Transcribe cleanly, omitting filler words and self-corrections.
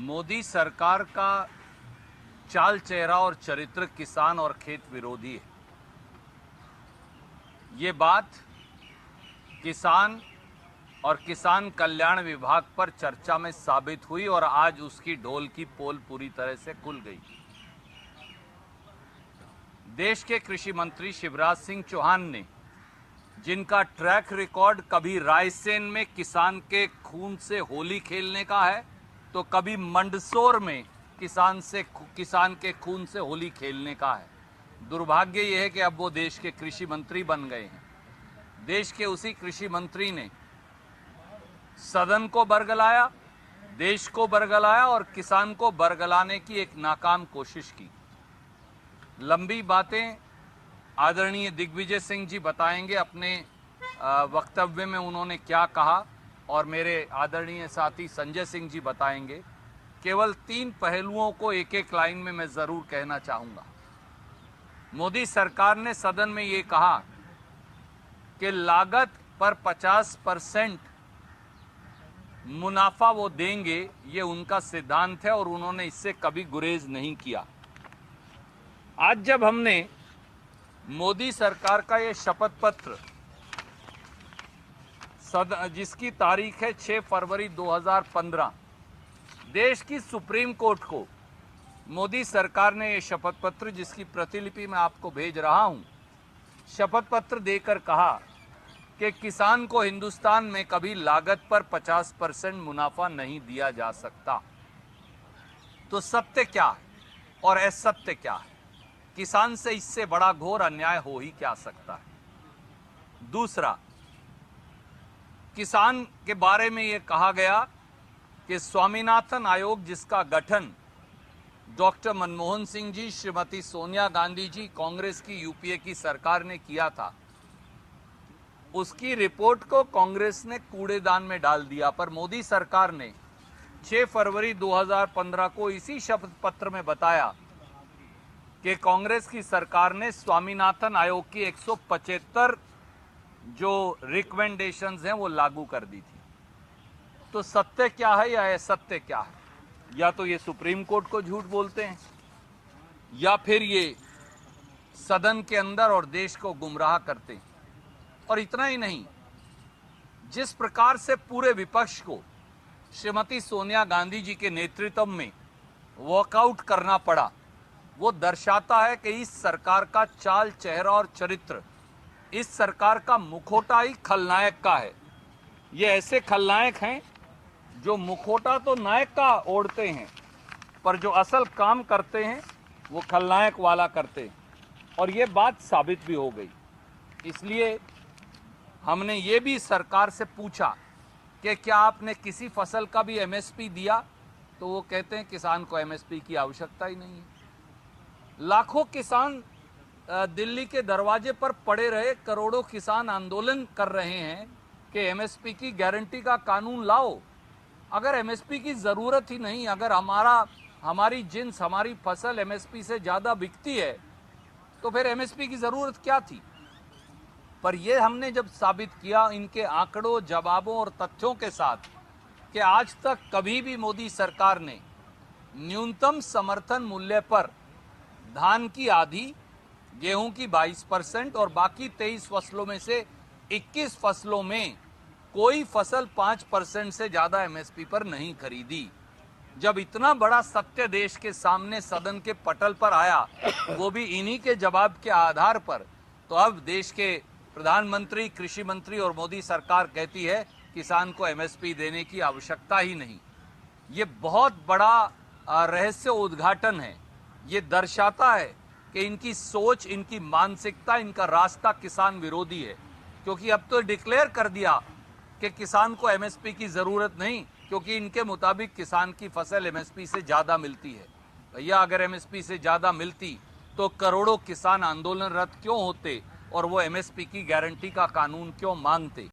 मोदी सरकार का चाल चेहरा और चरित्र किसान और खेत विरोधी है। ये बात किसान और किसान कल्याण विभाग पर चर्चा में साबित हुई और आज उसकी ढोल की पोल पूरी तरह से खुल गई। देश के कृषि मंत्री शिवराज सिंह चौहान ने, जिनका ट्रैक रिकॉर्ड कभी रायसेन में किसान के खून से होली खेलने का है तो कभी मंदसौर में किसान के खून से होली खेलने का है, दुर्भाग्य यह है कि अब वो देश के कृषि मंत्री बन गए हैं। देश के उसी कृषि मंत्री ने सदन को बरगलाया, देश को बरगलाया और किसान को बरगलाने की एक नाकाम कोशिश की। लंबी बातें आदरणीय दिग्विजय सिंह जी बताएंगे, अपने वक्तव्य में उन्होंने क्या कहा, और मेरे आदरणीय साथी संजय सिंह जी बताएंगे। केवल 3 पहलुओं को एक एक लाइन में मैं जरूर कहना चाहूंगा। मोदी सरकार ने सदन में ये कहा कि लागत पर 50% मुनाफा वो देंगे, ये उनका सिद्धांत है और उन्होंने इससे कभी गुरेज नहीं किया। आज जब हमने मोदी सरकार का ये शपथ पत्र, जिसकी तारीख है 6 फरवरी 2015, देश की सुप्रीम कोर्ट को मोदी सरकार ने ये शपथ पत्र, जिसकी प्रतिलिपि मैं आपको भेज रहा हूं, शपथ पत्र देकर कहा कि किसान को हिंदुस्तान में कभी लागत पर 50% मुनाफा नहीं दिया जा सकता। तो सत्य क्या है और असत्य क्या है? किसान से इससे बड़ा घोर अन्याय हो ही क्या सकता है? दूसरा, किसान के बारे में यह कहा गया कि स्वामीनाथन आयोग, जिसका गठन डॉक्टर मनमोहन सिंह जी, श्रीमती सोनिया गांधी जी, कांग्रेस की यूपीए की सरकार ने किया था, उसकी रिपोर्ट को कांग्रेस ने कूड़ेदान में डाल दिया। पर मोदी सरकार ने 6 फरवरी 2015 को इसी शपथ पत्र में बताया कि कांग्रेस की सरकार ने स्वामीनाथन आयोग की 175 जो रिकमेंडेशंस हैं वो लागू कर दी थी। तो सत्य क्या है या असत्य क्या है? या तो ये सुप्रीम कोर्ट को झूठ बोलते हैं या फिर ये सदन के अंदर और देश को गुमराह करते हैं। और इतना ही नहीं, जिस प्रकार से पूरे विपक्ष को श्रीमती सोनिया गांधी जी के नेतृत्व में वॉकआउट करना पड़ा, वो दर्शाता है कि इस सरकार का चाल चेहरा और चरित्र, इस सरकार का मुखौटा ही खलनायक का है। ये ऐसे खलनायक हैं जो मुखौटा तो नायक का ओढ़ते हैं, पर जो असल काम करते हैं वो खलनायक वाला करते हैं। और ये बात साबित भी हो गई। इसलिए हमने ये भी सरकार से पूछा कि क्या आपने किसी फसल का भी एमएसपी दिया? तो वो कहते हैं किसान को एमएसपी की आवश्यकता ही नहीं है। लाखों किसान दिल्ली के दरवाजे पर पड़े रहे, करोड़ों किसान आंदोलन कर रहे हैं कि एमएसपी की गारंटी का कानून लाओ। अगर एमएसपी की जरूरत ही नहीं, अगर हमारी जिन्स, हमारी फसल एमएसपी से ज्यादा बिकती है, तो फिर एमएसपी की जरूरत क्या थी? पर यह हमने जब साबित किया इनके आंकड़ों, जवाबों और तथ्यों के साथ कि आज तक कभी भी मोदी सरकार ने न्यूनतम समर्थन मूल्य पर धान की आधी, गेहूं की 22% और बाकी 23 फसलों में से 21 फसलों में कोई फसल 5% से ज्यादा एमएसपी पर नहीं खरीदी। जब इतना बड़ा सत्य देश के सामने सदन के पटल पर आया, वो भी इन्हीं के जवाब के आधार पर, तो अब देश के प्रधानमंत्री, कृषि मंत्री और मोदी सरकार कहती है किसान को एमएसपी देने की आवश्यकता ही नहीं। ये बहुत बड़ा रहस्य उद्घाटन है। ये दर्शाता है कि इनकी सोच, इनकी मानसिकता, इनका रास्ता किसान विरोधी है। क्योंकि अब तो डिक्लेयर कर दिया कि किसान को एमएसपी की जरूरत नहीं, क्योंकि इनके मुताबिक किसान की फसल एमएसपी से ज्यादा मिलती है। भैया, अगर एमएसपी से ज्यादा मिलती तो करोड़ों किसान आंदोलनरत क्यों होते और वो एमएसपी की गारंटी का कानून क्यों मांगते?